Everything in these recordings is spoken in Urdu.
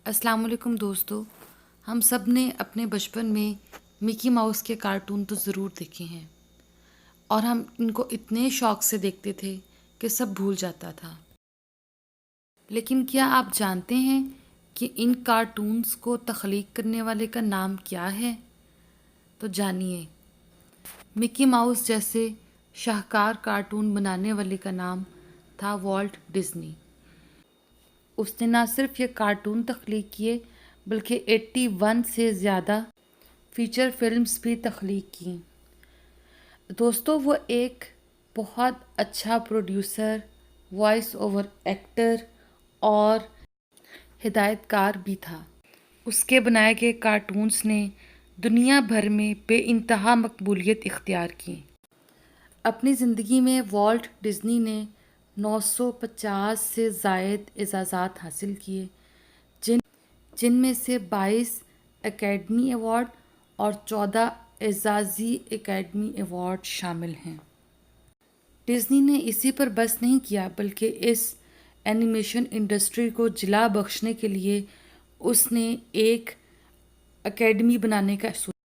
السلام علیکم دوستو، ہم سب نے اپنے بچپن میں مکی ماؤس کے کارٹون تو ضرور دیکھے ہیں اور ہم ان کو اتنے شوق سے دیکھتے تھے کہ سب بھول جاتا تھا۔ لیکن کیا آپ جانتے ہیں کہ ان کارٹونز کو تخلیق کرنے والے کا نام کیا ہے؟ تو جانیے، مکی ماؤس جیسے شاہکار کارٹون بنانے والے کا نام تھا والٹ ڈزنی۔ اس نے نہ صرف یہ کارٹون تخلیق کیے بلکہ 81 سے زیادہ فیچر فلمز بھی تخلیق کیں۔ دوستو، وہ ایک بہت اچھا پروڈیوسر، وائس اوور ایکٹر اور ہدایت کار بھی تھا۔ اس کے بنائے گئے کارٹونز نے دنیا بھر میں بے انتہا مقبولیت اختیار کی۔ اپنی زندگی میں والٹ ڈزنی نے 950 سے زائد اعزازات حاصل کیے، جن میں سے 22 اکیڈمی ایوارڈ اور 14 اعزازی اکیڈمی ایوارڈ شامل ہیں۔ ڈزنی نے اسی پر بس نہیں کیا بلکہ اس اینیمیشن انڈسٹری کو جلا بخشنے کے لیے اس نے ایک اکیڈمی بنانے کا سوچا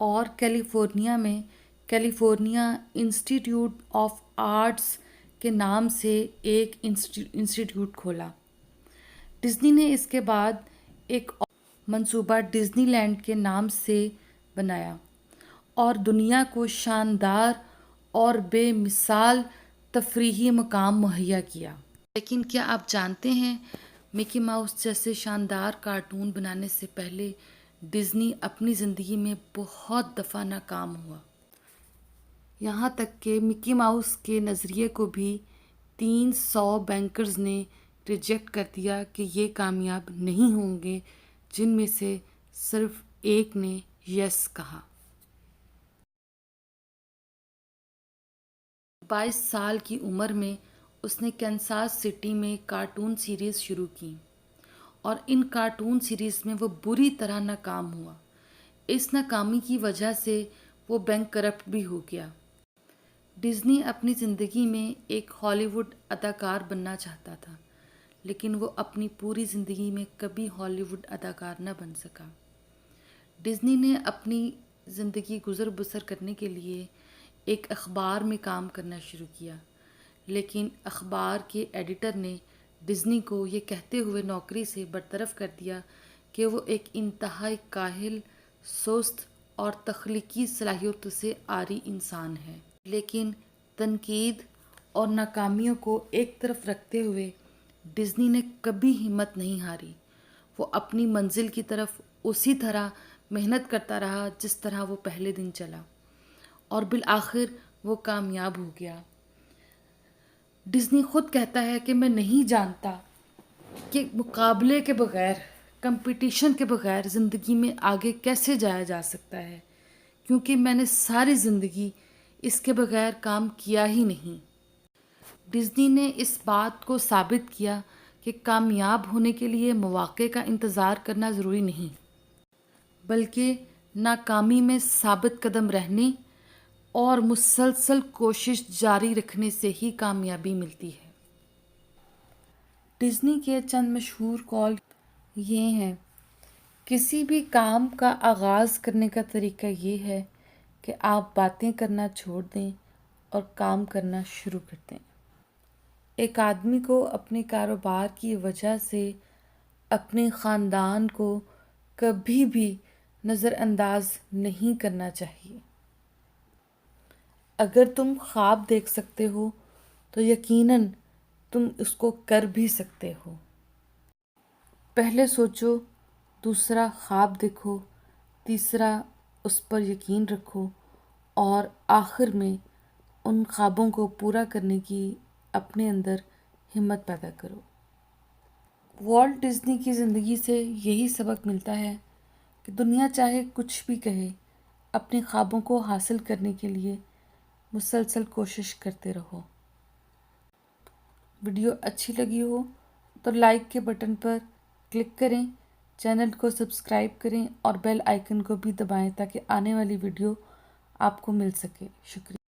اور کیلیفورنیا میں کیلیفورنیا انسٹی ٹیوٹ آف آرٹس کے نام سے ایک انسٹی ٹیوٹ کھولا۔ ڈزنی نے اس کے بعد ایک اور منصوبہ ڈزنی لینڈ کے نام سے بنایا اور دنیا کو شاندار اور بے مثال تفریحی مقام مہیا کیا۔ لیکن کیا آپ جانتے ہیں، مکی ماؤس جیسے شاندار کارٹون بنانے سے پہلے ڈزنی اپنی زندگی میں بہت دفعہ ناکام ہوا۔ یہاں تک کہ مکی ماؤس کے نظریے کو بھی 300 بینکرز نے ریجیکٹ کر دیا کہ یہ کامیاب نہیں ہوں گے، جن میں سے صرف ایک نے یس کہا۔ 22 سال کی عمر میں اس نے کینساس سٹی میں کارٹون سیریز شروع کی اور ان کارٹون سیریز میں وہ بری طرح ناکام ہوا۔ اس ناکامی کی وجہ سے وہ بینک کرپٹ بھی ہو گیا۔ ڈزنی اپنی زندگی میں ایک ہالی ووڈ اداکار بننا چاہتا تھا، لیکن وہ اپنی پوری زندگی میں کبھی ہالی ووڈ اداکار نہ بن سکا۔ ڈزنی نے اپنی زندگی گزر بسر کرنے کے لیے ایک اخبار میں کام کرنا شروع کیا، لیکن اخبار کے ایڈیٹر نے ڈزنی کو یہ کہتے ہوئے نوکری سے برطرف کر دیا کہ وہ ایک انتہائی کاہل، سست اور تخلیقی صلاحیتوں سے عاری انسان ہے۔ لیکن تنقید اور ناکامیوں کو ایک طرف رکھتے ہوئے ڈزنی نے کبھی ہمت نہیں ہاری۔ وہ اپنی منزل کی طرف اسی طرح محنت کرتا رہا جس طرح وہ پہلے دن چلا، اور بالآخر وہ کامیاب ہو گیا۔ ڈزنی خود کہتا ہے کہ میں نہیں جانتا کہ مقابلے کے بغیر، کمپٹیشن کے بغیر زندگی میں آگے کیسے جایا جا سکتا ہے، کیونکہ میں نے ساری زندگی اس کے بغیر کام کیا ہی نہیں۔ ڈزنی نے اس بات کو ثابت کیا کہ کامیاب ہونے کے لیے مواقع کا انتظار کرنا ضروری نہیں، بلکہ ناکامی میں ثابت قدم رہنے اور مسلسل کوشش جاری رکھنے سے ہی کامیابی ملتی ہے۔ ڈزنی کے چند مشہور قول یہ ہیں: کسی بھی کام کا آغاز کرنے کا طریقہ یہ ہے کہ آپ باتیں کرنا چھوڑ دیں اور کام کرنا شروع کر دیں۔ ایک آدمی کو اپنے کاروبار کی وجہ سے اپنے خاندان کو کبھی بھی نظر انداز نہیں کرنا چاہیے۔ اگر تم خواب دیکھ سکتے ہو تو یقیناً تم اس کو کر بھی سکتے ہو۔ پہلے سوچو، دوسرا خواب دیکھو، تیسرا اس پر یقین رکھو اور آخر میں ان خوابوں کو پورا کرنے کی اپنے اندر ہمت پیدا کرو۔ والٹ ڈزنی کی زندگی سے یہی سبق ملتا ہے کہ دنیا چاہے کچھ بھی کہے، اپنے خوابوں کو حاصل کرنے کے لیے مسلسل کوشش کرتے رہو۔ ویڈیو اچھی لگی ہو تو لائک کے بٹن پر کلک کریں، چینل کو سبسکرائب کریں اور بیل آئیکن کو بھی دبائیں تاکہ آنے والی ویڈیو آپ کو مل سکے۔ شکریہ۔